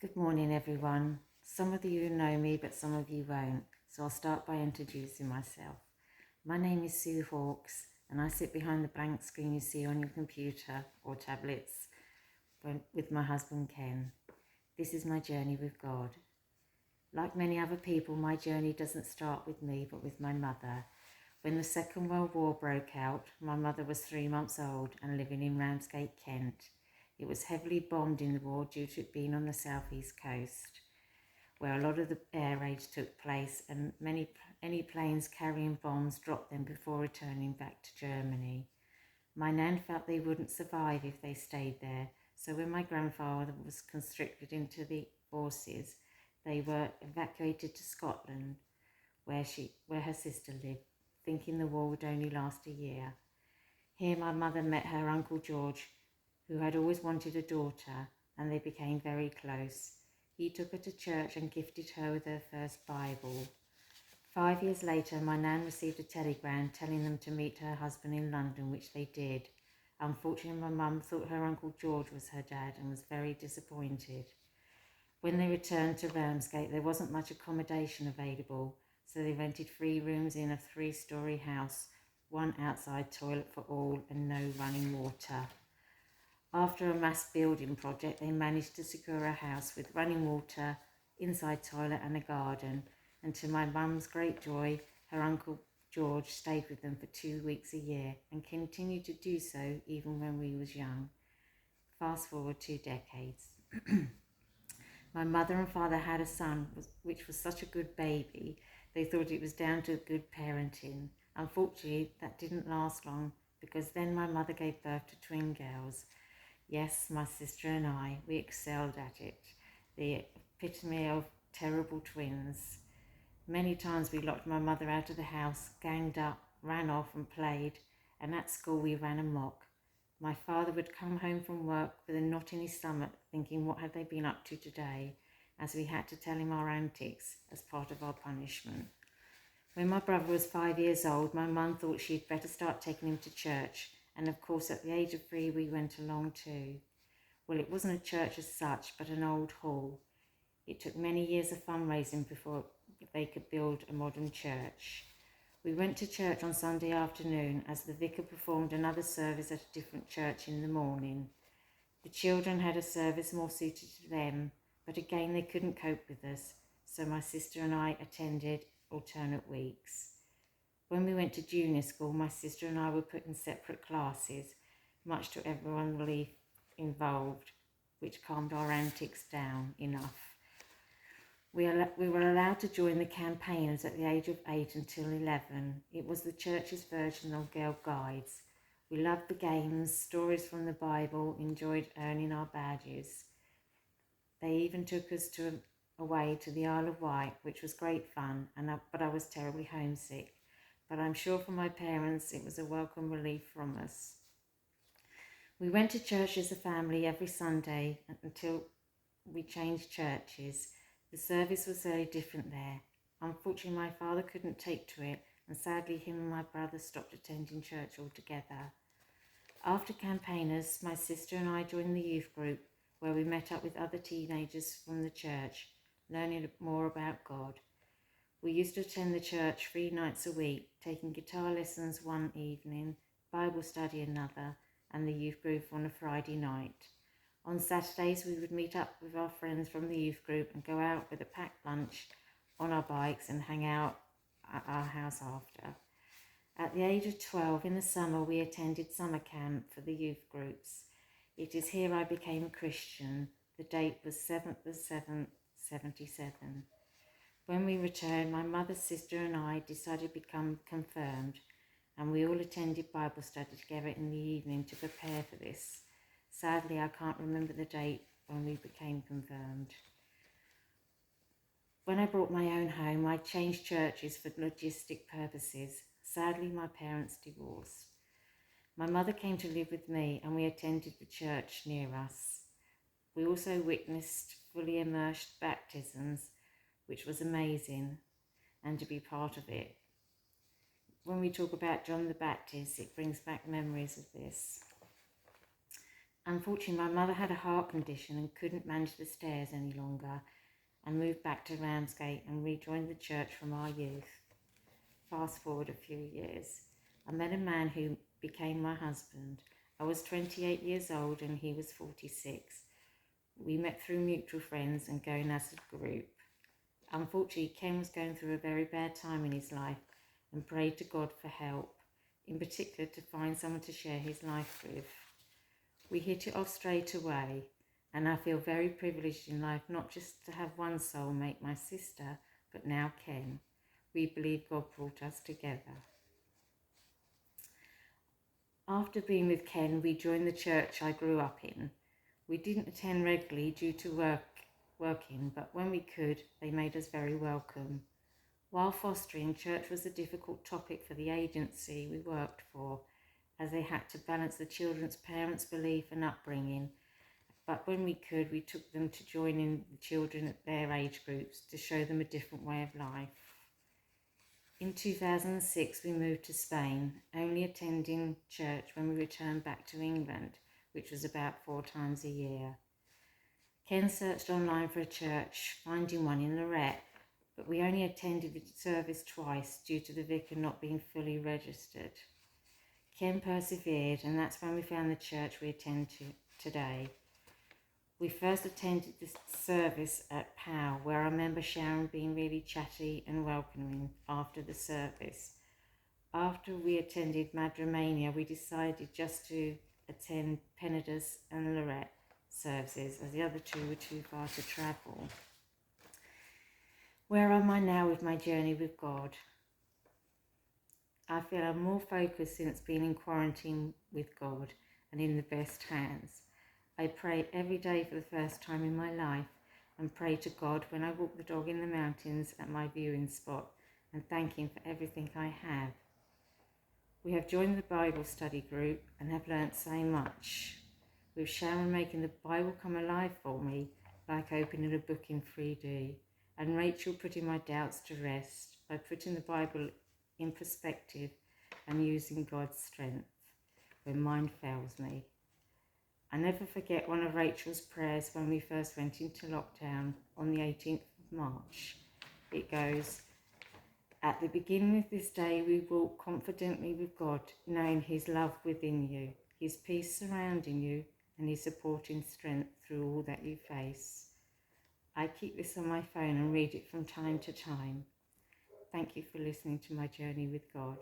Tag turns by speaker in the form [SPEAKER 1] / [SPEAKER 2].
[SPEAKER 1] Good morning, everyone. Some of you know me, but some of you won't. So I'll start by introducing myself. My name is Sue Hawkes, and I sit behind the blank screen you see on your computer or tablets with my husband Ken. This is my journey with God. Like many other people, my journey doesn't start with me, but with my mother. When the Second World War broke out, my mother was 3 months old and living in Ramsgate, Kent. It was heavily bombed in the war due to it being on the southeast coast, where a lot of the air raids took place, and any planes carrying bombs dropped them before returning back to Germany. My nan felt they wouldn't survive if they stayed there, so when my grandfather was conscripted into the forces, they were evacuated to Scotland, where her sister lived, thinking the war would only last a year. Here my mother met her Uncle George, who had always wanted a daughter, and they became very close. He took her to church and gifted her with her first Bible. 5 years later, my nan received a telegram telling them to meet her husband in London, which they did. Unfortunately, my mum thought her Uncle George was her dad and was very disappointed. When they returned to Ramsgate, there wasn't much accommodation available, so they rented 3 rooms in a 3-storey house, one outside toilet for all and no running water. After a mass building project, they managed to secure a house with running water, inside toilet and a garden, and to my mum's great joy, her Uncle George stayed with them for 2 weeks a year and continued to do so even when we was young. Fast forward 2 decades. My mother and father had a son, which was such a good baby, they thought it was down to good parenting. Unfortunately, that didn't last long, because then my mother gave birth to twin girls. Yes, my sister and I, we excelled at it. The epitome of terrible twins. Many times we locked my mother out of the house, ganged up, ran off and played, and at school we ran amok. My father would come home from work with a knot in his stomach, thinking what had they been up to today, as we had to tell him our antics as part of our punishment. When my brother was 5 years old, my mum thought she'd better start taking him to church, and of course at the age of 3 we went along too. Well, it wasn't a church as such, but an old hall. It took many years of fundraising before they could build a modern church. We went to church on Sunday afternoon as the vicar performed another service at a different church in the morning. The children had a service more suited to them, but again they couldn't cope with us, so my sister and I attended alternate weeks. When we went to junior school, my sister and I were put in separate classes, much to everyone's relief involved, which calmed our antics down enough. We were allowed to join the campaigners at the age of 8 until 11. It was the church's version of Girl Guides. We loved the games, stories from the Bible, enjoyed earning our badges. They even took us away to the Isle of Wight, which was great fun, but I was terribly homesick. But I'm sure for my parents it was a welcome relief from us. We went to church as a family every Sunday until we changed churches. The service was very different there. Unfortunately, my father couldn't take to it, and sadly him and my brother stopped attending church altogether. After campaigners, my sister and I joined the youth group, where we met up with other teenagers from the church, learning more about God. We used to attend the church 3 nights a week, taking guitar lessons one evening, Bible study another, and the youth group on a Friday night. On Saturdays, we would meet up with our friends from the youth group and go out with a packed lunch on our bikes and hang out at our house after. At the age of 12, in the summer, we attended summer camp for the youth groups. It is here I became a Christian. The date was 7th of 7th, 77. When we returned, my mother's sister and I decided to become confirmed, and we all attended Bible study together in the evening to prepare for this. Sadly, I can't remember the date when we became confirmed. When I bought my own home, I changed churches for logistic purposes. Sadly, my parents divorced. My mother came to live with me, and we attended the church near us. We also witnessed fully immersed baptisms, which was amazing, and to be part of it. When we talk about John the Baptist, it brings back memories of this. Unfortunately, my mother had a heart condition and couldn't manage the stairs any longer and moved back to Ramsgate and rejoined the church from our youth. Fast forward a few years. I met a man who became my husband. I was 28 years old and he was 46. We met through mutual friends and going as a group. Unfortunately, Ken was going through a very bad time in his life and prayed to God for help, in particular to find someone to share his life with. We hit it off straight away, and I feel very privileged in life not just to have one soulmate, my sister, but now Ken. We believe God brought us together. After being with Ken, we joined the church I grew up in. We didn't attend regularly due to working, but when we could, they made us very welcome. While fostering, church was a difficult topic for the agency we worked for, as they had to balance the children's parents' belief and upbringing. But when we could, we took them to join in the children at their age groups to show them a different way of life. In 2006, we moved to Spain, only attending church when we returned back to England, which was about 4 times a year. Ken searched online for a church, finding one in Lorette, but we only attended the service twice due to the vicar not being fully registered. Ken persevered, and that's when we found the church we attend to today. We first attended the service at POW, where I remember Sharon being really chatty and welcoming after the service. After we attended Madromania, we decided just to attend Penedus and Lorette services, as the other 2 were too far to travel. Where am I now with my journey with God? I feel I'm more focused since being in quarantine with God and in the best hands. I pray every day for the first time in my life and pray to God when I walk the dog in the mountains at my viewing spot and thank Him for everything I have. We have joined the Bible study group and have learnt so much, with Sharon making the Bible come alive for me like opening a book in 3D, and Rachel putting my doubts to rest by putting the Bible in perspective and using God's strength when mine fails me. I never forget one of Rachel's prayers when we first went into lockdown on the 18th of March. It goes, "At the beginning of this day we walk confidently with God, knowing His love within you, His peace surrounding you, and His supporting strength through all that you face." I keep this on my phone and read it from time to time. Thank you for listening to my journey with God.